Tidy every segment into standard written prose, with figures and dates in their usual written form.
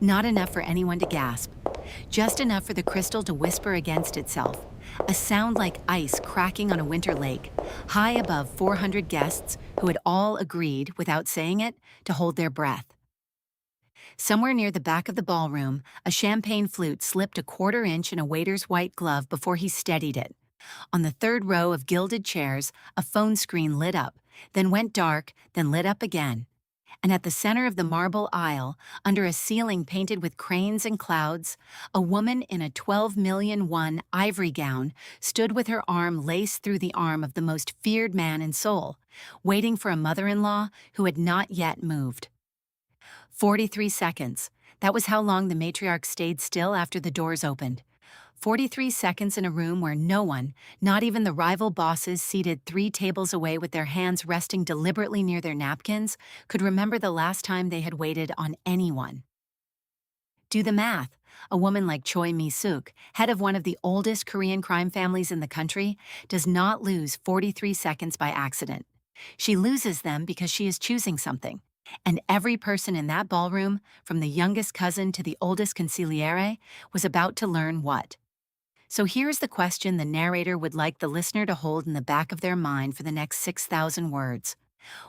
Not enough for anyone to gasp, just enough for the crystal to whisper against itself, a sound like ice cracking on a winter lake, high above 400 guests who had all agreed, without saying it, to hold their breath. Somewhere near the back of the ballroom, a champagne flute slipped a quarter-inch in a waiter's white glove before he steadied it. On the third row of gilded chairs, a phone screen lit up, then went dark, then lit up again. And at the center of the marble aisle, under a ceiling painted with cranes and clouds, a woman in a 12 million ivory gown stood with her arm laced through the arm of the most feared man in Seoul, waiting for a mother-in-law who had not yet moved. 43 seconds. That was how long the matriarch stayed still after the doors opened. 43 seconds in a room where no one, not even the rival bosses seated 3 tables away with their hands resting deliberately near their napkins, could remember the last time they had waited on anyone. Do the math. A woman like Choi Mi-suk, head of one of the oldest Korean crime families in the country, does not lose 43 seconds by accident. She loses them because she is choosing something. And every person in that ballroom, from the youngest cousin to the oldest consigliere, was about to learn what. So here's the question the narrator would like the listener to hold in the back of their mind for the next 6,000 words.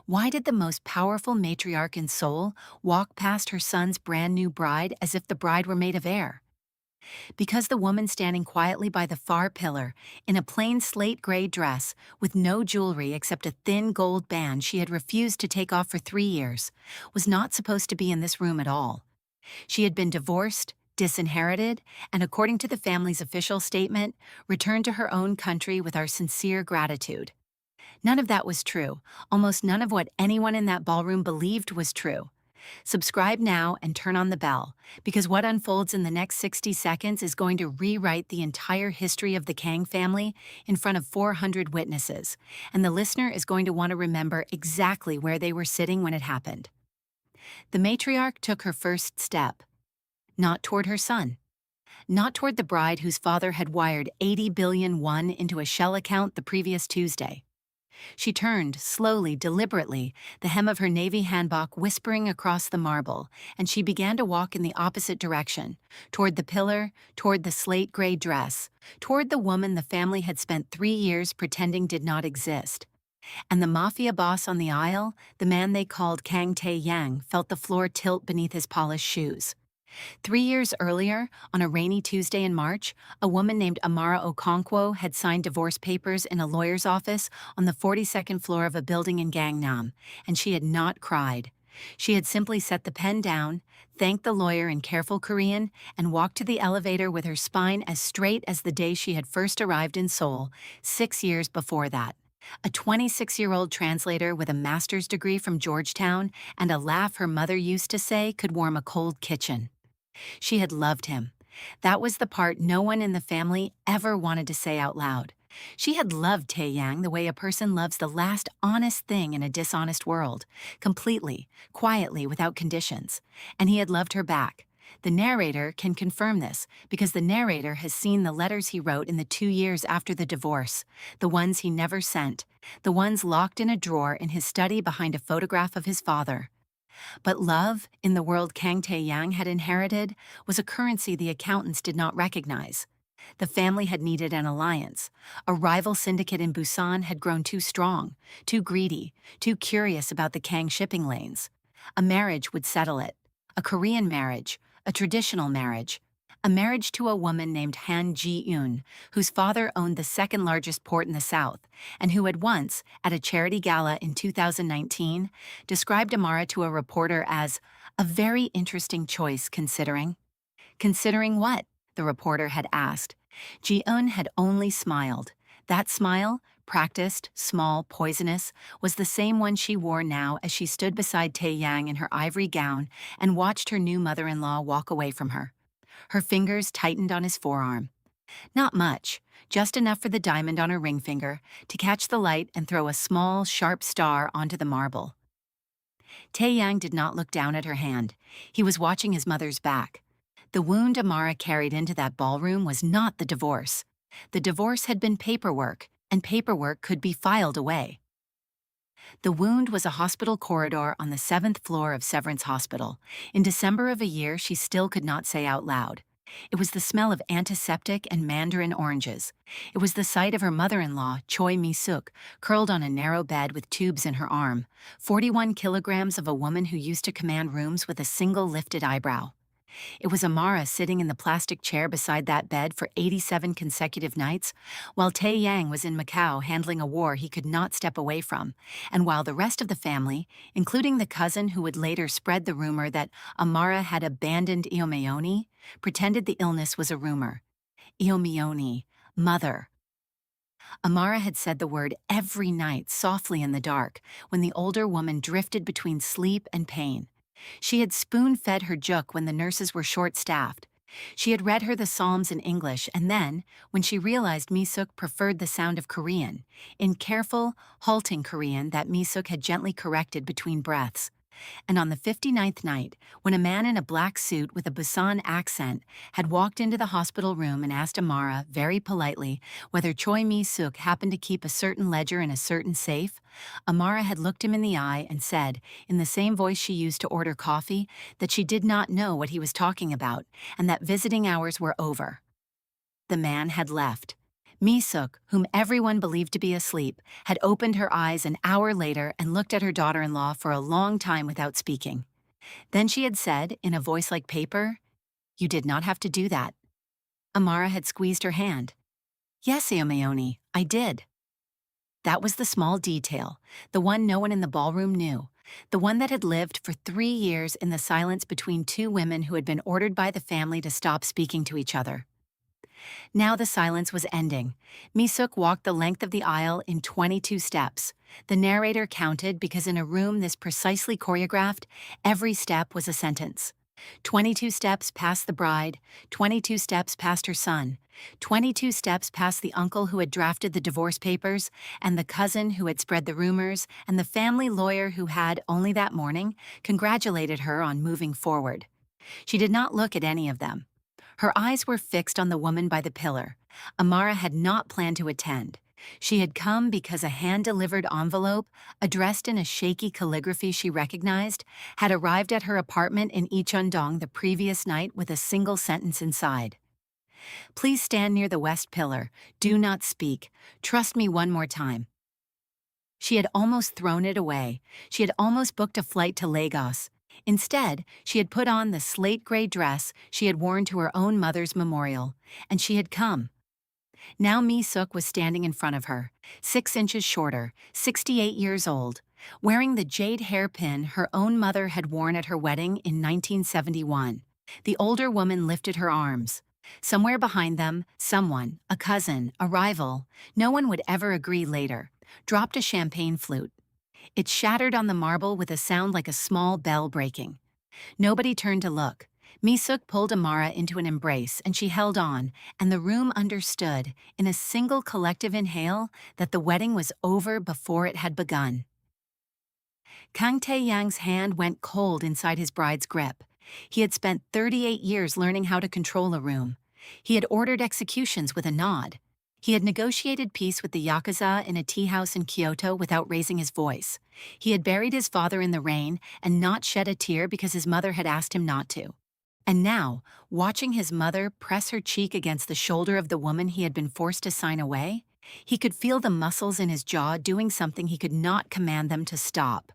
Why did the most powerful matriarch in Seoul walk past her son's brand new bride as if the bride were made of air? Because the woman standing quietly by the far pillar, in a plain slate gray dress, with no jewelry except a thin gold band she had refused to take off for 3 years, was not supposed to be in this room at all. She had been divorced, disinherited, and according to the family's official statement, returned to her own country with our sincere gratitude. None of that was true. Almost none of what anyone in that ballroom believed was true. Subscribe now and turn on the bell, because what unfolds in the next 60 seconds is going to rewrite the entire history of the Kang family in front of 400 witnesses, and the listener is going to want to remember exactly where they were sitting when it happened. The matriarch took her first step. Not toward her son. Not toward the bride whose father had wired 80 billion won into a shell account the previous Tuesday. She turned, slowly, deliberately, the hem of her navy hanbok whispering across the marble, and she began to walk in the opposite direction, toward the pillar, toward the slate-gray dress, toward the woman the family had spent 3 years pretending did not exist. And the Mafia boss on the aisle, the man they called Kang Tae-yang, felt the floor tilt beneath his polished shoes. 3 years earlier, on a rainy Tuesday in March, a woman named Amara Okonkwo had signed divorce papers in a lawyer's office on the 42nd floor of a building in Gangnam, and she had not cried. She had simply set the pen down, thanked the lawyer in careful Korean, and walked to the elevator with her spine as straight as the day she had first arrived in Seoul, 6 years before that. A 26-year-old translator with a master's degree from Georgetown and a laugh her mother used to say could warm a cold kitchen. She had loved him. That was the part no one in the family ever wanted to say out loud. She had loved Tae-yang the way a person loves the last honest thing in a dishonest world, completely, quietly, without conditions. And he had loved her back. The narrator can confirm this, because the narrator has seen the letters he wrote in the 2 years after the divorce, the ones he never sent, the ones locked in a drawer in his study behind a photograph of his father. But love, in the world Kang Tae-yang had inherited, was a currency the accountants did not recognize. The family had needed an alliance. A rival syndicate in Busan had grown too strong, too greedy, too curious about the Kang shipping lanes. A marriage would settle it. A Korean marriage, a traditional marriage. A marriage to a woman named Han Ji-eun, whose father owned the second largest port in the South, and who had once, at a charity gala in 2019, described Amara to a reporter as a very interesting choice considering. Considering what? The reporter had asked. Ji-eun had only smiled. That smile, practiced, small, poisonous, was the same one she wore now as she stood beside Tae-yang in her ivory gown and watched her new mother-in-law walk away from her. Her fingers tightened on his forearm. Not much, just enough for the diamond on her ring finger to catch the light and throw a small, sharp star onto the marble. Tae-yang did not look down at her hand. He was watching his mother's back. The wound Amara carried into that ballroom was not the divorce. The divorce had been paperwork, and paperwork could be filed away. The wound was a hospital corridor on the seventh floor of Severance Hospital. In December of a year she still could not say out loud. It was the smell of antiseptic and mandarin oranges. It was the sight of her mother-in-law, Choi Mi-suk, curled on a narrow bed with tubes in her arm. 41 kilograms of a woman who used to command rooms with a single lifted eyebrow. It was Amara sitting in the plastic chair beside that bed for 87 consecutive nights, while Tae Yang was in Macau handling a war he could not step away from, and while the rest of the family, including the cousin who would later spread the rumor that Amara had abandoned Iomeoni, pretended the illness was a rumor. Iomeoni, mother. Amara had said the word every night softly in the dark when the older woman drifted between sleep and pain. She had spoon-fed her juk when the nurses were short-staffed. She had read her the Psalms in English, and then, when she realized Mi-suk preferred the sound of Korean, in careful, halting Korean that Mi-suk had gently corrected between breaths. And on the 59th night, when a man in a black suit with a Busan accent had walked into the hospital room and asked Amara, very politely, whether Choi Mi-suk happened to keep a certain ledger in a certain safe, Amara had looked him in the eye and said, in the same voice she used to order coffee, that she did not know what he was talking about, and that visiting hours were over. The man had left. Mi-suk, whom everyone believed to be asleep, had opened her eyes an hour later and looked at her daughter-in-law for a long time without speaking. Then she had said, in a voice like paper, "You did not have to do that." Amara had squeezed her hand. "Yes, Iomeoni, I did." That was the small detail, the one no one in the ballroom knew, the one that had lived for 3 years in the silence between two women who had been ordered by the family to stop speaking to each other. Now the silence was ending. Mi-suk walked the length of the aisle in 22 steps. The narrator counted because in a room this precisely choreographed, every step was a sentence. 22 steps past the bride, 22 steps past her son, 22 steps past the uncle who had drafted the divorce papers, and the cousin who had spread the rumors, and the family lawyer who had, only that morning, congratulated her on moving forward. She did not look at any of them. Her eyes were fixed on the woman by the pillar. Amara had not planned to attend. She had come because a hand-delivered envelope, addressed in a shaky calligraphy she recognized, had arrived at her apartment in Icheondong the previous night with a single sentence inside. "Please stand near the west pillar. Do not speak. Trust me one more time." She had almost thrown it away. She had almost booked a flight to Lagos. Instead, she had put on the slate-gray dress she had worn to her own mother's memorial, and she had come. Now Mi-suk was standing in front of her, 6 inches shorter, 68 years old, wearing the jade hairpin her own mother had worn at her wedding in 1971. The older woman lifted her arms. Somewhere behind them, someone, a cousin, a rival, no one would ever agree later, dropped a champagne flute. It shattered on the marble with a sound like a small bell breaking. Nobody turned to look. Mi-suk pulled Amara into an embrace, and she held on, and the room understood, in a single collective inhale, that the wedding was over before it had begun. Kang Tae-yang's hand went cold inside his bride's grip. He had spent 38 years learning how to control a room. He had ordered executions with a nod. He had negotiated peace with the Yakuza in a tea house in Kyoto without raising his voice. He had buried his father in the rain and not shed a tear because his mother had asked him not to. And now, watching his mother press her cheek against the shoulder of the woman he had been forced to sign away, he could feel the muscles in his jaw doing something he could not command them to stop.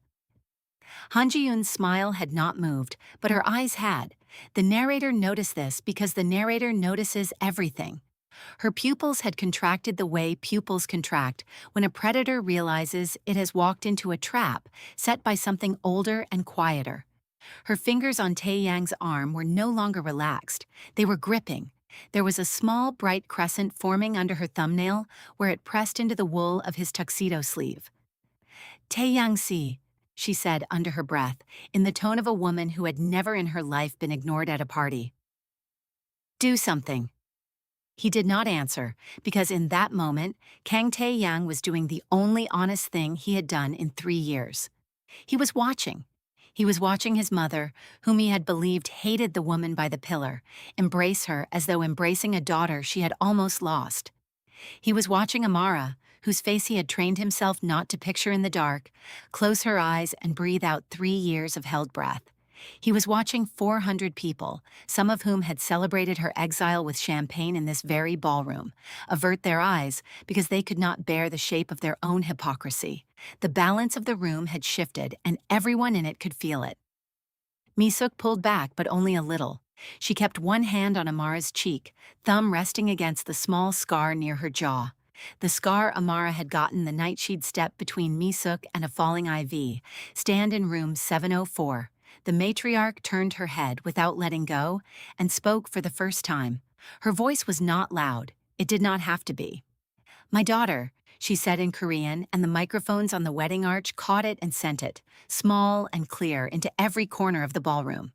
Han Ji-yoon's smile had not moved, but her eyes had. The narrator noticed this because the narrator notices everything. Her pupils had contracted the way pupils contract when a predator realizes it has walked into a trap set by something older and quieter. Her fingers on Tae-yang's arm were no longer relaxed. They were gripping. There was a small, bright crescent forming under her thumbnail where it pressed into the wool of his tuxedo sleeve. "Tae-yang si," she said under her breath, in the tone of a woman who had never in her life been ignored at a party. "Do something." He did not answer, because in that moment, Kang Tae-yang was doing the only honest thing he had done in 3 years. He was watching. He was watching his mother, whom he had believed hated the woman by the pillar, embrace her as though embracing a daughter she had almost lost. He was watching Amara, whose face he had trained himself not to picture in the dark, close her eyes and breathe out 3 years of held breath. He was watching 400 people, some of whom had celebrated her exile with champagne in this very ballroom, avert their eyes because they could not bear the shape of their own hypocrisy. The balance of the room had shifted, and everyone in it could feel it. Misuk pulled back, but only a little. She kept one hand on Amara's cheek, thumb resting against the small scar near her jaw. The scar Amara had gotten the night she'd stepped between Misuk and a falling IV, stand in room 704. The matriarch turned her head without letting go and spoke for the first time. Her voice was not loud. It did not have to be. "My daughter," she said in Korean, and the microphones on the wedding arch caught it and sent it, small and clear, into every corner of the ballroom,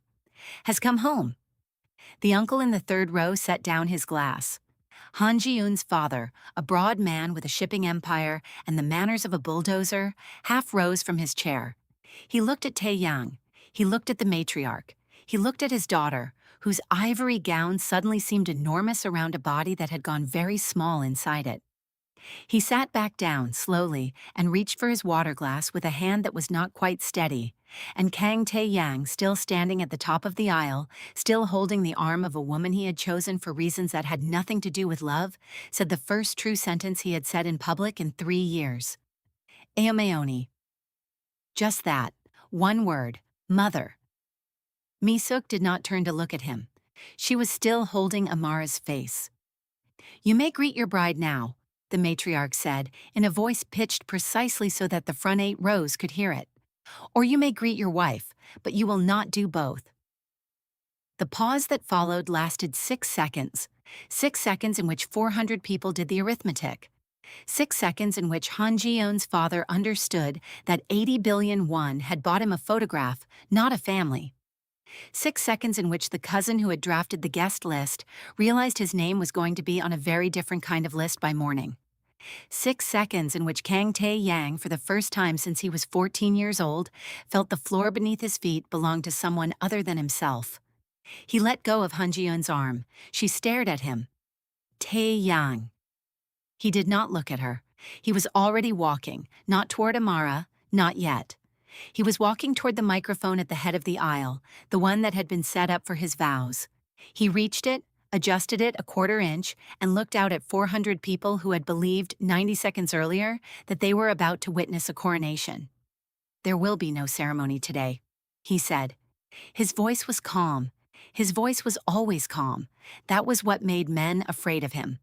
"has come home." The uncle in the third row set down his glass. Han Ji-eun's father, a broad man with a shipping empire and the manners of a bulldozer, half rose from his chair. He looked at Tae-yang. He looked at the matriarch. He looked at his daughter, whose ivory gown suddenly seemed enormous around a body that had gone very small inside it. He sat back down slowly and reached for his water glass with a hand that was not quite steady, and Kang Tae-yang, still standing at the top of the aisle, still holding the arm of a woman he had chosen for reasons that had nothing to do with love, said the first true sentence he had said in public in 3 years. "Aomeoni." Just that, one word, mother. Misuk did not turn to look at him. She was still holding Amara's face. "You may greet your bride now," the matriarch said, in a voice pitched precisely so that the front 8 rows could hear it. "Or you may greet your wife, but you will not do both." The pause that followed lasted 6 seconds. 6 seconds in which 400 people did the arithmetic. 6 seconds in which Han Ji-eun's father understood that 80 billion won had bought him a photograph, not a family. 6 seconds in which the cousin who had drafted the guest list realized his name was going to be on a very different kind of list by morning. 6 seconds in which Kang Tae-yang, for the first time since he was 14 years old, felt the floor beneath his feet belonged to someone other than himself. He let go of Han Ji-eun's arm. She stared at him. Tae-yang. He did not look at her. He was already walking, not toward Amara, not yet. He was walking toward the microphone at the head of the aisle, the one that had been set up for his vows. He reached it, adjusted it a quarter inch, and looked out at 400 people who had believed 90 seconds earlier that they were about to witness a coronation. "There will be no ceremony today," he said. His voice was calm. His voice was always calm. That was what made men afraid of him.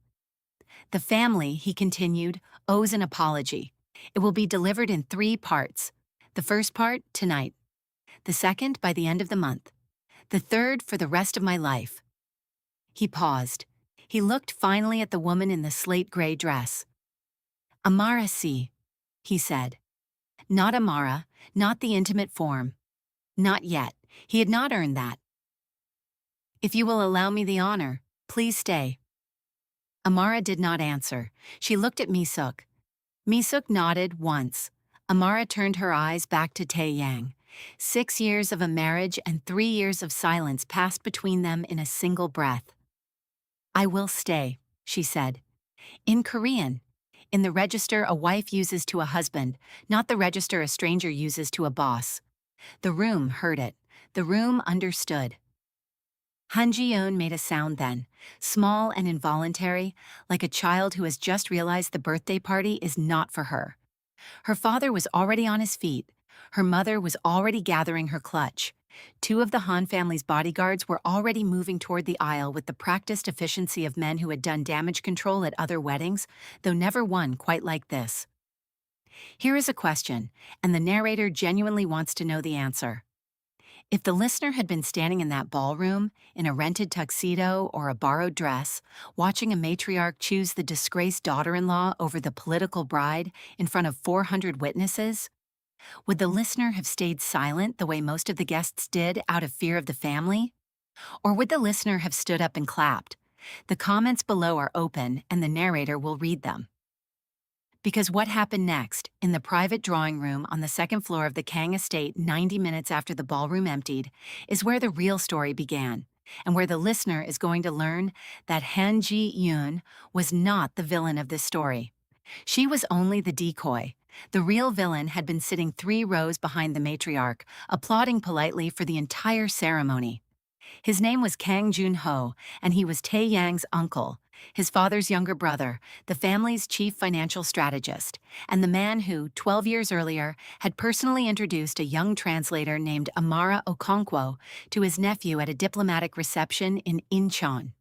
"The family," he continued, "owes an apology. It will be delivered in 3 parts. The first part, tonight. The second, by the end of the month. The third, for the rest of my life." He paused. He looked finally at the woman in the slate-gray dress. "Amara si," he said. Not Amara, not the intimate form. Not yet. He had not earned that. "If you will allow me the honor, please stay." Amara did not answer. She looked at Misuk. Misuk nodded once. Amara turned her eyes back to Tae-yang. 6 years of a marriage and 3 years of silence passed between them in a single breath. "I will stay," she said. In Korean. In the register a wife uses to a husband, not the register a stranger uses to a boss. The room heard it. The room understood. Han Ji-eun made a sound then, small and involuntary, like a child who has just realized the birthday party is not for her. Her father was already on his feet. Her mother was already gathering her clutch. 2 of the Han family's bodyguards were already moving toward the aisle with the practiced efficiency of men who had done damage control at other weddings, though never one quite like this. Here is a question, and the narrator genuinely wants to know the answer. If the listener had been standing in that ballroom, in a rented tuxedo or a borrowed dress, watching a matriarch choose the disgraced daughter-in-law over the political bride in front of 400 witnesses, would the listener have stayed silent the way most of the guests did out of fear of the family? Or would the listener have stood up and clapped? The comments below are open and the narrator will read them. Because what happened next, in the private drawing room on the 2nd floor of the Kang estate 90 minutes after the ballroom emptied, is where the real story began, and where the listener is going to learn that Han Ji-eun was not the villain of this story. She was only the decoy. The real villain had been sitting 3 rows behind the matriarch, applauding politely for the entire ceremony. His name was Kang Jun-ho, and he was Tae Yang's uncle, his father's younger brother, the family's chief financial strategist, and the man who, 12 years earlier, had personally introduced a young translator named Amara Okonkwo to his nephew at a diplomatic reception in Incheon.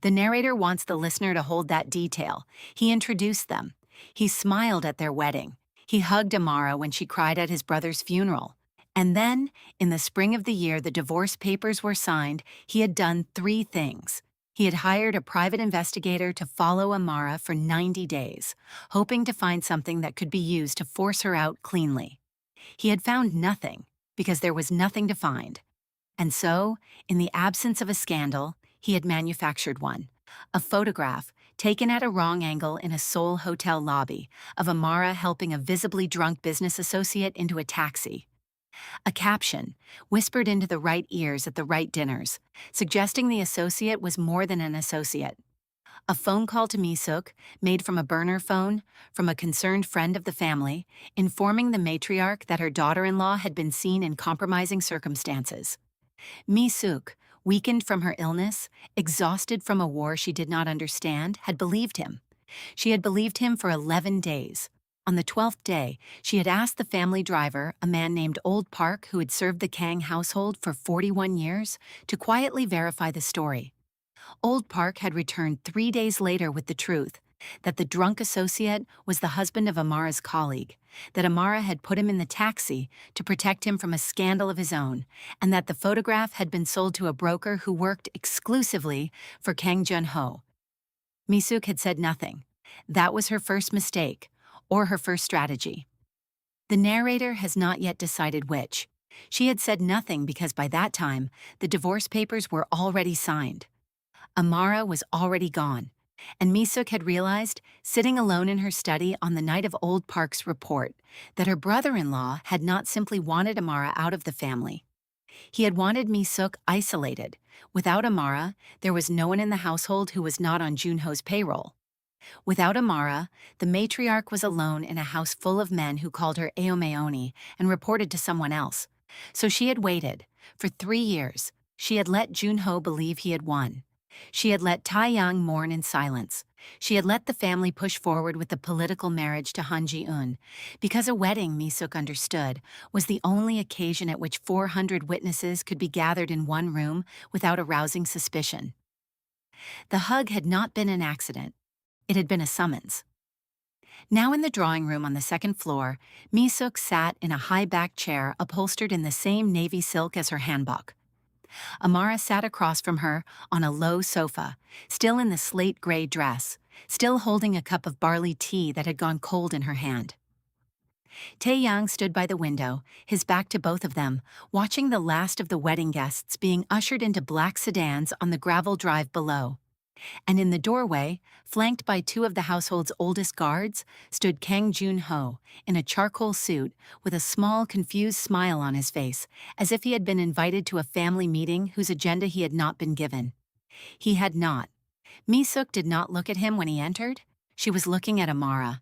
The narrator wants the listener to hold that detail. He introduced them. He smiled at their wedding. He hugged Amara when she cried at his brother's funeral. And then, in the spring of the year the divorce papers were signed, he had done 3 things. He had hired a private investigator to follow Amara for 90 days, hoping to find something that could be used to force her out cleanly. He had found nothing, because there was nothing to find. And so, in the absence of a scandal, he had manufactured one. A photograph, taken at a wrong angle in a Seoul hotel lobby, of Amara helping a visibly drunk business associate into a taxi. A caption, whispered into the right ears at the right dinners, suggesting the associate was more than an associate. A phone call to Mi-suk, made from a burner phone, from a concerned friend of the family, informing the matriarch that her daughter-in-law had been seen in compromising circumstances. Mi-suk, weakened from her illness, exhausted from a war she did not understand, had believed him. She had believed him for 11 days. On the 12th day, she had asked the family driver, a man named Old Park who had served the Kang household for 41 years, to quietly verify the story. Old Park had returned 3 days later with the truth, that the drunk associate was the husband of Amara's colleague, that Amara had put him in the taxi to protect him from a scandal of his own, and that the photograph had been sold to a broker who worked exclusively for Kang Jun-ho. Mi-suk had said nothing. That was her first mistake, or her first strategy. The narrator has not yet decided which. She had said nothing because by that time, the divorce papers were already signed. Amara was already gone, and Mi-suk had realized, sitting alone in her study on the night of Old Park's report, that her brother-in-law had not simply wanted Amara out of the family. He had wanted Mi-suk isolated. Without Amara, there was no one in the household who was not on Junho's payroll. Without Amara, the matriarch was alone in a house full of men who called her Aomeoni and reported to someone else. So she had waited. For 3 years, she had let Junho believe he had won. She had let Taeyang mourn in silence. She had let the family push forward with the political marriage to Han Ji-eun, because a wedding, Mi-suk understood, was the only occasion at which 400 witnesses could be gathered in one room without arousing suspicion. The hug had not been an accident. It had been a summons. Now in the drawing room on the 2nd floor, Mi-suk sat in a high-backed chair upholstered in the same navy silk as her hanbok. Amara sat across from her on a low sofa, still in the slate-gray dress, still holding a cup of barley tea that had gone cold in her hand. Taeyang stood by the window, his back to both of them, watching the last of the wedding guests being ushered into black sedans on the gravel drive below. And in the doorway, flanked by 2 of the household's oldest guards, stood Kang Jun-ho, in a charcoal suit, with a small, confused smile on his face, as if he had been invited to a family meeting whose agenda he had not been given. He had not. Mi-suk did not look at him when he entered. She was looking at Amara.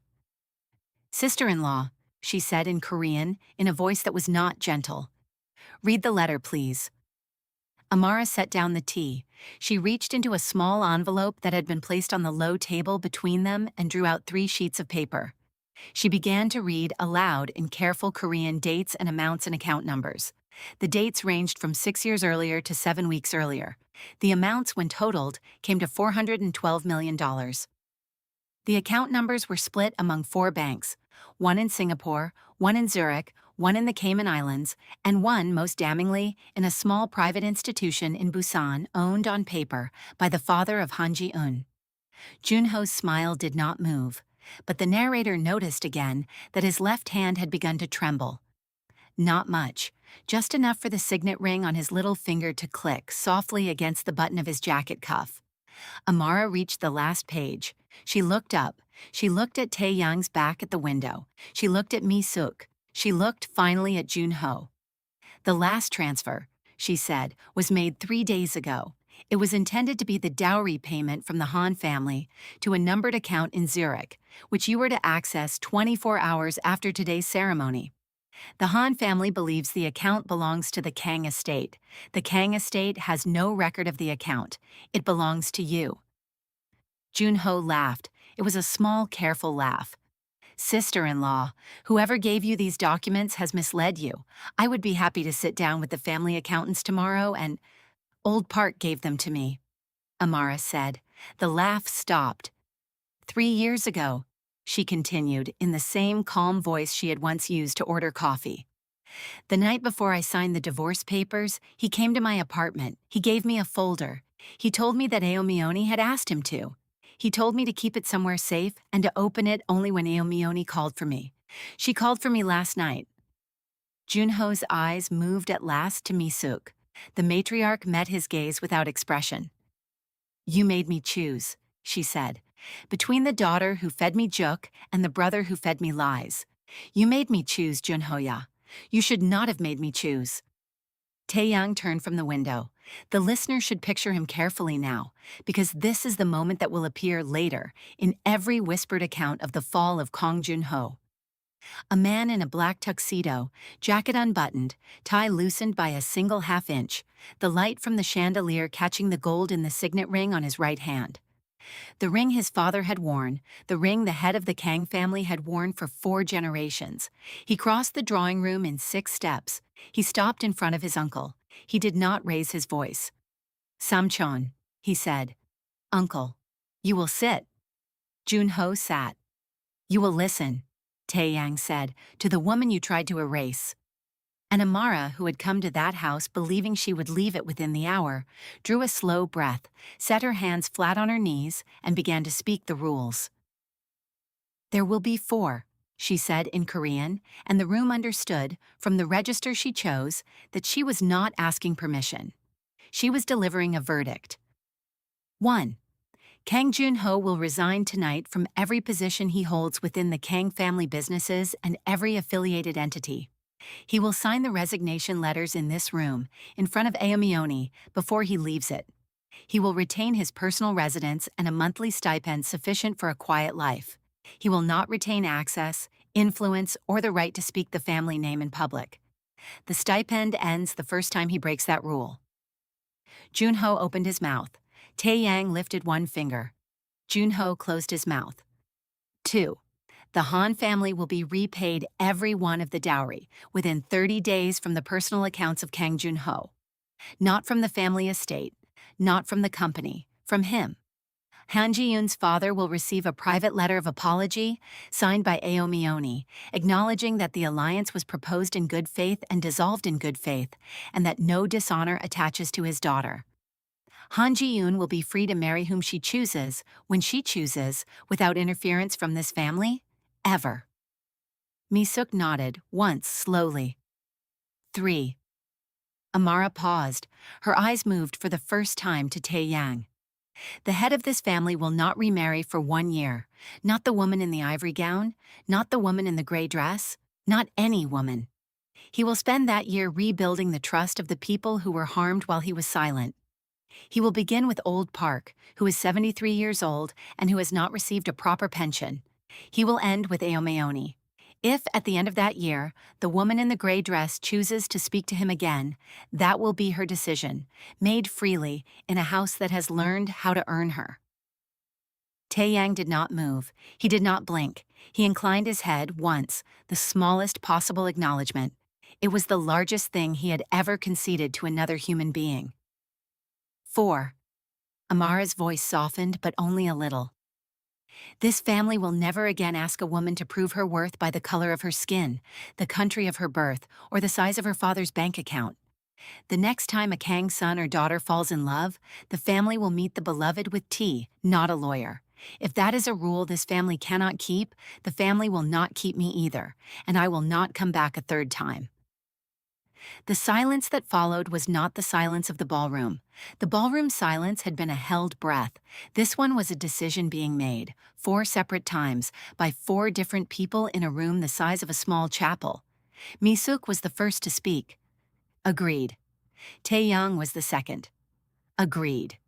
"Sister-in-law," she said in Korean, in a voice that was not gentle. "Read the letter, please." Amara set down the tea. She reached into a small envelope that had been placed on the low table between them and drew out 3 sheets of paper. She began to read aloud in careful Korean dates and amounts and account numbers. The dates ranged from 6 years earlier to 7 weeks earlier. The amounts, when totaled, came to $412 million. The account numbers were split among 4 banks, one in Singapore, one in Zurich, one in the Cayman Islands, and one, most damningly, in a small private institution in Busan owned on paper by the father of Han Ji-eun. Junho's smile did not move, but the narrator noticed again that his left hand had begun to tremble. Not much, just enough for the signet ring on his little finger to click softly against the button of his jacket cuff. Amara reached the last page. She looked up. She looked at Taeyang's back at the window. She looked at Mi-suk. She looked finally at Junho. "The last transfer," she said, "was made 3 days ago. It was intended to be the dowry payment from the Han family to a numbered account in Zurich, which you were to access 24 hours after today's ceremony. The Han family believes the account belongs to the Kang estate. The Kang estate has no record of the account. It belongs to you. Junho laughed. It was a small, careful laugh. Sister-in-law, whoever gave you these documents has misled you. I would be happy to sit down with the family accountants tomorrow and— Old Park gave them to me, Amara said. The laugh stopped. 3 years ago, she continued in the same calm voice she had once used to order coffee. The night before I signed the divorce papers, he came to my apartment. He gave me a folder. He told me that Aomioni had asked him to. He told me to keep it somewhere safe and to open it only when Aomioni called for me. She called for me last night. Junho's eyes moved at last to Misuk. The matriarch met his gaze without expression. You made me choose, she said, between the daughter who fed me juk and the brother who fed me lies. You made me choose, Junhoya. You should not have made me choose. Taeyang turned from the window. The listener should picture him carefully now, because this is the moment that will appear later in every whispered account of the fall of Kang Junho. A man in a black tuxedo, jacket unbuttoned, tie loosened by a single half-inch, the light from the chandelier catching the gold in the signet ring on his right hand. The ring his father had worn, the ring the head of the Kang family had worn for 4 generations. He crossed the drawing room in 6 steps. He stopped in front of his uncle. He did not raise his voice. Samchon, he said. Uncle, you will sit. Junho sat. You will listen, Taeyang said, to the woman you tried to erase. And Amara, who had come to that house believing she would leave it within the hour, drew a slow breath, set her hands flat on her knees, and began to speak the rules. There will be 4, she said in Korean, and the room understood, from the register she chose, that she was not asking permission. She was delivering a verdict. 1. Kang Junho will resign tonight from every position he holds within the Kang family businesses and every affiliated entity. He will sign the resignation letters in this room, in front of Aomioni, before he leaves it. He will retain his personal residence and a monthly stipend sufficient for a quiet life. He will not retain access, influence, or the right to speak the family name in public. The stipend ends the first time he breaks that rule. Junho opened his mouth. Taeyang lifted one finger. Junho closed his mouth. 2. The Han family will be repaid every one of the dowry within 30 days from the personal accounts of Kang Junho. Not from the family estate, not from the company, from him. Han Ji-yoon's father will receive a private letter of apology signed by Aomioni, acknowledging that the alliance was proposed in good faith and dissolved in good faith, and that no dishonor attaches to his daughter. Han Ji-yoon will be free to marry whom she chooses, when she chooses, without interference from this family, ever. Misuk nodded, once, slowly. 3. Amara paused. Her eyes moved for the first time to Taeyang. The head of this family will not remarry for 1 year. Not the woman in the ivory gown, not the woman in the gray dress, not any woman. He will spend that year rebuilding the trust of the people who were harmed while he was silent. He will begin with Old Park, who is 73 years old and who has not received a proper pension. He will end with Aomioni. If, at the end of that year, the woman in the gray dress chooses to speak to him again, that will be her decision, made freely in a house that has learned how to earn her. Taeyang did not move. He did not blink. He inclined his head once, the smallest possible acknowledgement. It was the largest thing he had ever conceded to another human being. 4. Amara's voice softened, but only a little. This family will never again ask a woman to prove her worth by the color of her skin, the country of her birth, or the size of her father's bank account. The next time a Kang son or daughter falls in love, the family will meet the beloved with tea, not a lawyer. If that is a rule this family cannot keep, the family will not keep me either, and I will not come back a 3rd time. The silence that followed was not the silence of the ballroom. The ballroom silence had been a held breath. This one was a decision being made, 4 separate times, by 4 different people in a room the size of a small chapel. Misuk was the first to speak. Agreed. Taeyang was the second. Agreed.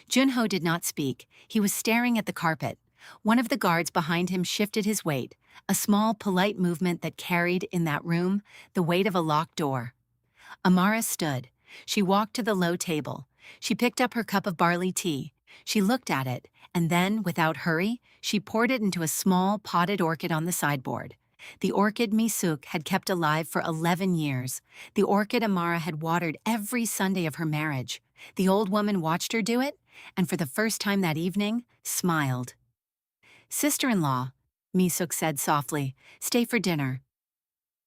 Junho did not speak. He was staring at the carpet. One of the guards behind him shifted his weight, a small, polite movement that carried, in that room, the weight of a locked door. Amara stood. She walked to the low table. She picked up her cup of barley tea. She looked at it, and then, without hurry, she poured it into a small, potted orchid on the sideboard. The orchid Misuk had kept alive for 11 years. The orchid Amara had watered every Sunday of her marriage. The old woman watched her do it, and for the first time that evening, smiled. "Sister-in-law," Misuk said softly, "stay for dinner."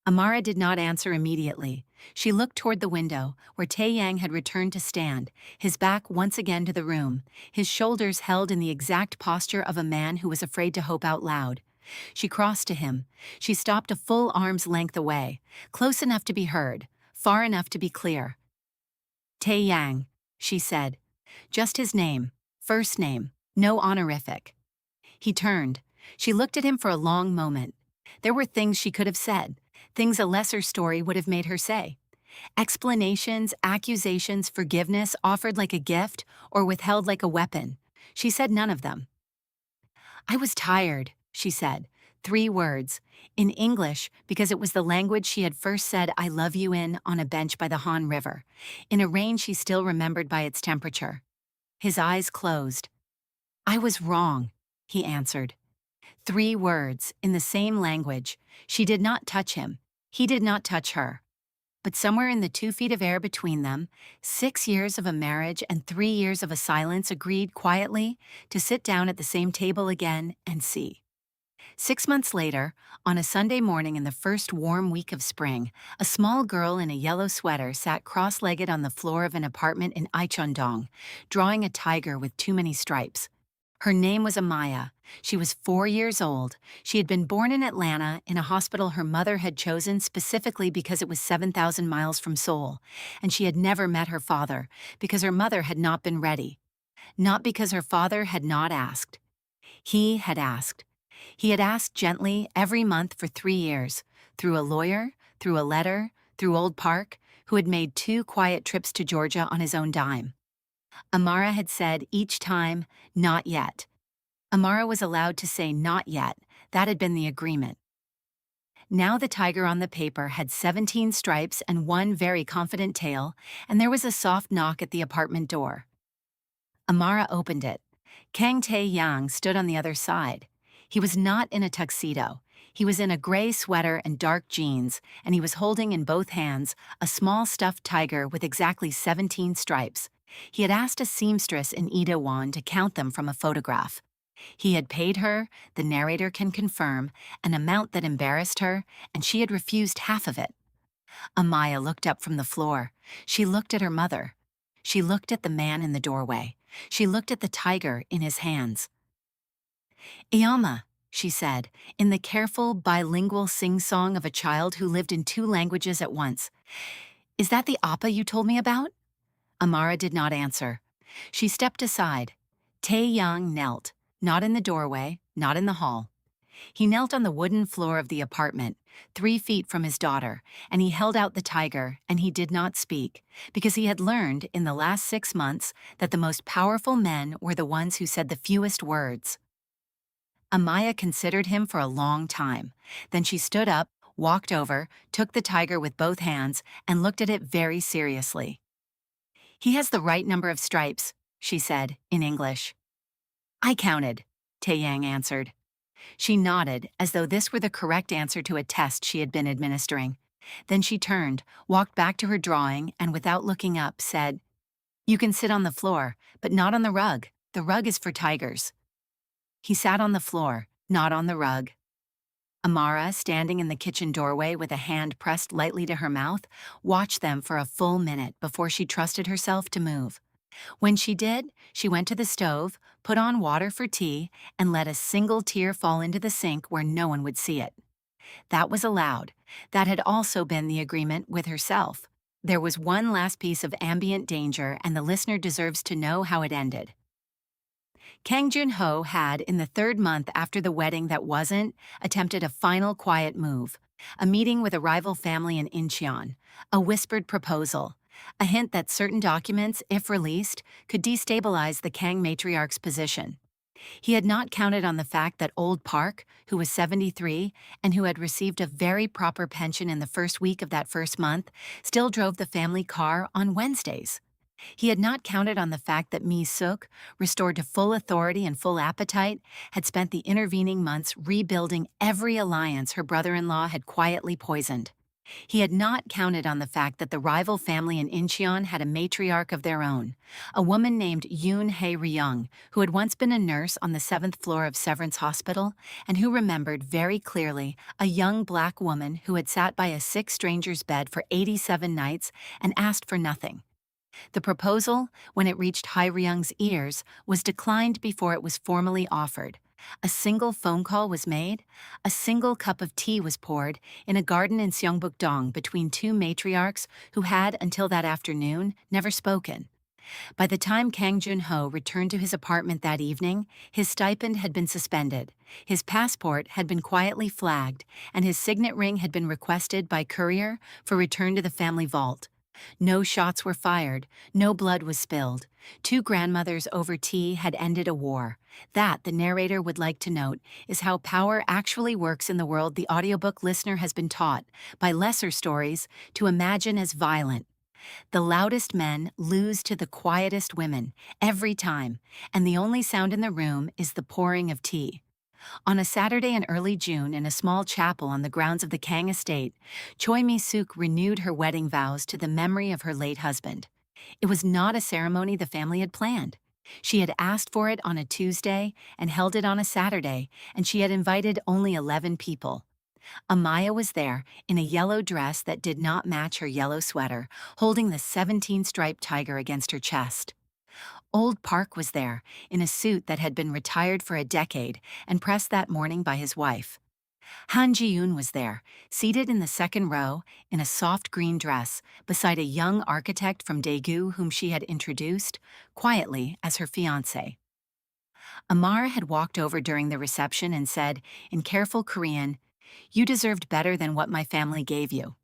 Amara did not answer immediately. She looked toward the window, where Taeyang had returned to stand, his back once again to the room, his shoulders held in the exact posture of a man who was afraid to hope out loud. She crossed to him. She stopped a full arm's length away, close enough to be heard, far enough to be clear. "Taeyang," she said. Just his name, first name, no honorific. He turned. She looked at him for a long moment. There were things she could have said, things a lesser story would have made her say. Explanations, accusations, forgiveness offered like a gift or withheld like a weapon. She said none of them. "I was tired," she said. 3 words. In English, because it was the language she had first said "I love you" in on a bench by the Han River, in a rain she still remembered by its temperature. His eyes closed. "I was wrong," he answered. 3 words, in the same language. She did not touch him. He did not touch her. But somewhere in the 2 feet of air between them, 6 years of a marriage and 3 years of a silence agreed quietly to sit down at the same table again and see. 6 months later, on a Sunday morning in the first warm week of spring, a small girl in a yellow sweater sat cross-legged on the floor of an apartment in Aicheondong, drawing a tiger with too many stripes. Her name was Amaya. She was 4 years old. She had been born in Atlanta in a hospital her mother had chosen specifically because it was 7,000 miles from Seoul, and she had never met her father because her mother had not been ready. Not because her father had not asked. He had asked. He had asked gently every month for 3 years, through a lawyer, through a letter, through Old Park, who had made 2 quiet trips to Georgia on his own dime. Amara had said each time, "Not yet." Amara was allowed to say "not yet." That had been the agreement. Now the tiger on the paper had 17 stripes and 1 very confident tail, and there was a soft knock at the apartment door. Amara opened it. Kang Tae-yang stood on the other side. He was not in a tuxedo. He was in a gray sweater and dark jeans, and he was holding in both hands a small stuffed tiger with exactly 17 stripes. He had asked a seamstress in Itaewon to count them from a photograph. He had paid her, the narrator can confirm, an amount that embarrassed her, and she had refused half of it. Amaya looked up from the floor. She looked at her mother. She looked at the man in the doorway. She looked at the tiger in his hands. "Iyama," she said, in the careful, bilingual sing-song of a child who lived in 2 languages at once. "Is that the appa you told me about?" Amara did not answer. She stepped aside. Tae-young knelt, not in the doorway, not in the hall. He knelt on the wooden floor of the apartment, 3 feet from his daughter, and he held out the tiger, and he did not speak, because he had learned in the last 6 months that the most powerful men were the ones who said the fewest words. Amaya considered him for a long time. Then she stood up, walked over, took the tiger with both hands, and looked at it very seriously. "He has the right number of stripes," she said, in English. "I counted," Taeyang answered. She nodded, as though this were the correct answer to a test she had been administering. Then she turned, walked back to her drawing, and without looking up, said, "You can sit on the floor, but not on the rug. The rug is for tigers." He sat on the floor, not on the rug. Amara, standing in the kitchen doorway with a hand pressed lightly to her mouth, watched them for a full minute before she trusted herself to move. When she did, she went to the stove, put on water for tea, and let a single tear fall into the sink where no one would see it. That was allowed. That had also been the agreement with herself. There was one last piece of ambient danger, and the listener deserves to know how it ended. Kang Jun-ho had, in the 3rd month after the wedding that wasn't, attempted a final quiet move, a meeting with a rival family in Incheon, a whispered proposal. a hint that certain documents, if released, could destabilize the Kang matriarch's position. He had not counted on the fact that old Park, who was 73 and who had received a very proper pension in the first week of that first month, still drove the family car on Wednesdays. He had not counted on the fact that Mi Suk, restored to full authority and full appetite, had spent the intervening months rebuilding every alliance her brother-in-law had quietly poisoned. He had not counted on the fact that the rival family in Incheon had a matriarch of their own, a woman named Yoon Hae Ryung, who had once been a nurse on the 7th floor of Severance Hospital and who remembered very clearly a young black woman who had sat by a sick stranger's bed for 87 nights and asked for nothing. The proposal, when it reached Hae Ryung's ears, was declined before it was formally offered. A single phone call was made, a single cup of tea was poured in a garden in Seongbuk-dong between two matriarchs who had, until that afternoon, never spoken. By the time Kang Jun-ho returned to his apartment that evening, his stipend had been suspended, his passport had been quietly flagged, and his signet ring had been requested by courier for return to the family vault. No shots were fired, no blood was spilled. Two grandmothers over tea had ended a war. That, the narrator would like to note, is how power actually works in the world the audiobook listener has been taught, by lesser stories, to imagine as violent. The loudest men lose to the quietest women, every time, and the only sound in the room is the pouring of tea. On a Saturday in early June in a small chapel on the grounds of the Kang estate, Choi Mi-suk renewed her wedding vows to the memory of her late husband. It was not a ceremony the family had planned. She had asked for it on a Tuesday and held it on a Saturday, and she had invited only 11 people. Amaya was there, in a yellow dress that did not match her yellow sweater, holding the 17-striped tiger against her chest. Old Park was there, in a suit that had been retired for a decade and pressed that morning by his wife. Han Ji-yoon was there, seated in the second row, in a soft green dress, beside a young architect from Daegu whom she had introduced, quietly, as her fiancé. Amara had walked over during the reception and said, in careful Korean, "You deserved better than what my family gave you."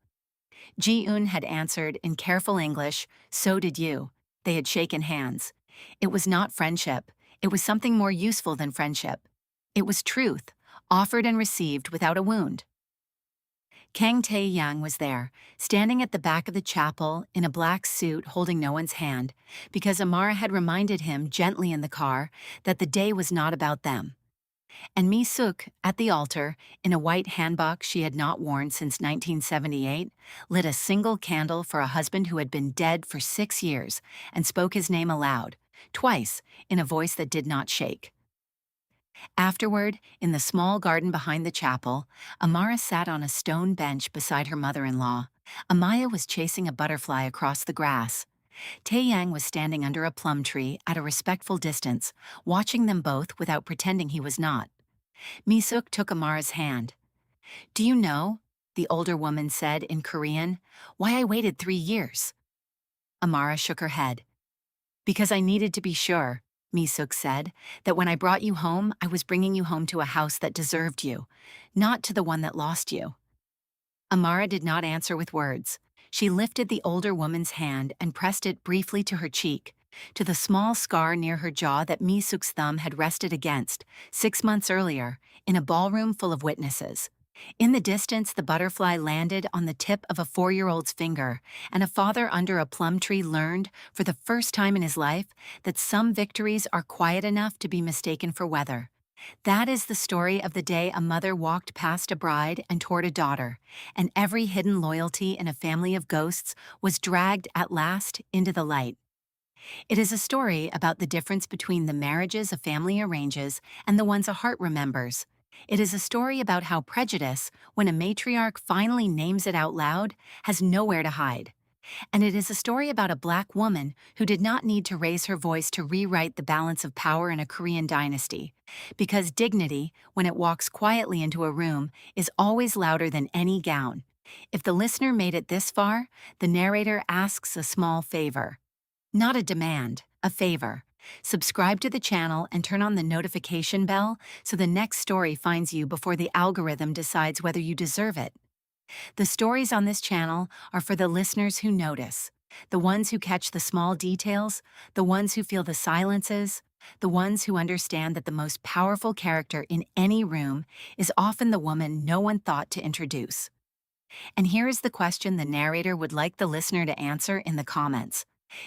Ji-eun had answered, in careful English, "So did you." They had shaken hands. It was not friendship. It was something more useful than friendship. It was truth, offered and received without a wound. Kang Tae-yang was there, standing at the back of the chapel in a black suit holding no one's hand, because Amara had reminded him gently in the car that the day was not about them. And Mi-suk, at the altar, in a white handbok she had not worn since 1978, lit a single candle for a husband who had been dead for 6 years and spoke his name aloud, twice, in a voice that did not shake. Afterward, in the small garden behind the chapel, Amara sat on a stone bench beside her mother-in-law. Amaya was chasing a butterfly across the grass. Tae-yang was standing under a plum tree at a respectful distance, watching them both without pretending he was not. Mi-suk took Amara's hand. "Do you know," the older woman said in Korean, "why I waited 3 years?" Amara shook her head. "Because I needed to be sure," Mi-suk said, "that when I brought you home, I was bringing you home to a house that deserved you, not to the one that lost you." Amara did not answer with words. She lifted the older woman's hand and pressed it briefly to her cheek, to the small scar near her jaw that Mi-suk's thumb had rested against, 6 months earlier, in a ballroom full of witnesses. In the distance, the butterfly landed on the tip of a 4-year-old's finger, and a father under a plum tree learned, for the first time in his life, that some victories are quiet enough to be mistaken for weather. That is the story of the day a mother walked past a bride and toward a daughter, and every hidden loyalty in a family of ghosts was dragged at last into the light. It is a story about the difference between the marriages a family arranges and the ones a heart remembers. It is a story about how prejudice, when a matriarch finally names it out loud, has nowhere to hide. And it is a story about a black woman who did not need to raise her voice to rewrite the balance of power in a Korean dynasty. Because dignity, when it walks quietly into a room, is always louder than any gown. If the listener made it this far, the narrator asks a small favor. Not a demand, a favor. Subscribe to the channel and turn on the notification bell so the next story finds you before the algorithm decides whether you deserve it. The stories on this channel are for the listeners who notice. The ones who catch the small details, the ones who feel the silences, the ones who understand that the most powerful character in any room is often the woman no one thought to introduce. And here is the question the narrator would like the listener to answer in the comments.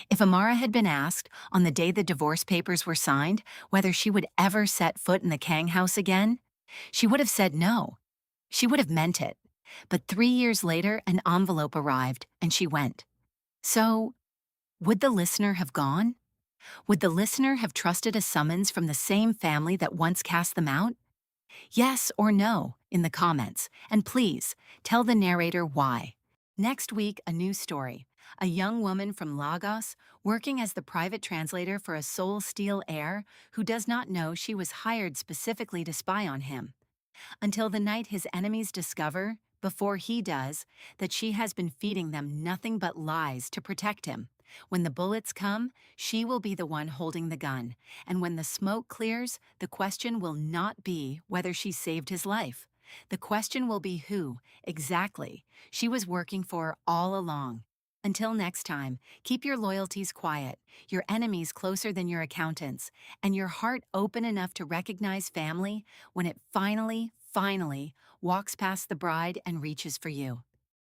If Amara had been asked, on the day the divorce papers were signed, whether she would ever set foot in the Kang house again, she would have said no. She would have meant it. But 3 years later, an envelope arrived, and she went. So, would the listener have gone? Would the listener have trusted a summons from the same family that once cast them out? Yes or no in the comments, and please tell the narrator why. Next week, a new story. A young woman from Lagos working as the private translator for a Soul Steel heir who does not know she was hired specifically to spy on him. Until the night his enemies discover, before he does, that she has been feeding them nothing but lies to protect him. When the bullets come, she will be the one holding the gun. And when the smoke clears, the question will not be whether she saved his life. The question will be who, exactly, she was working for all along. Until next time, keep your loyalties quiet, your enemies closer than your accountants, and your heart open enough to recognize family when it finally walks past the bride and reaches for you.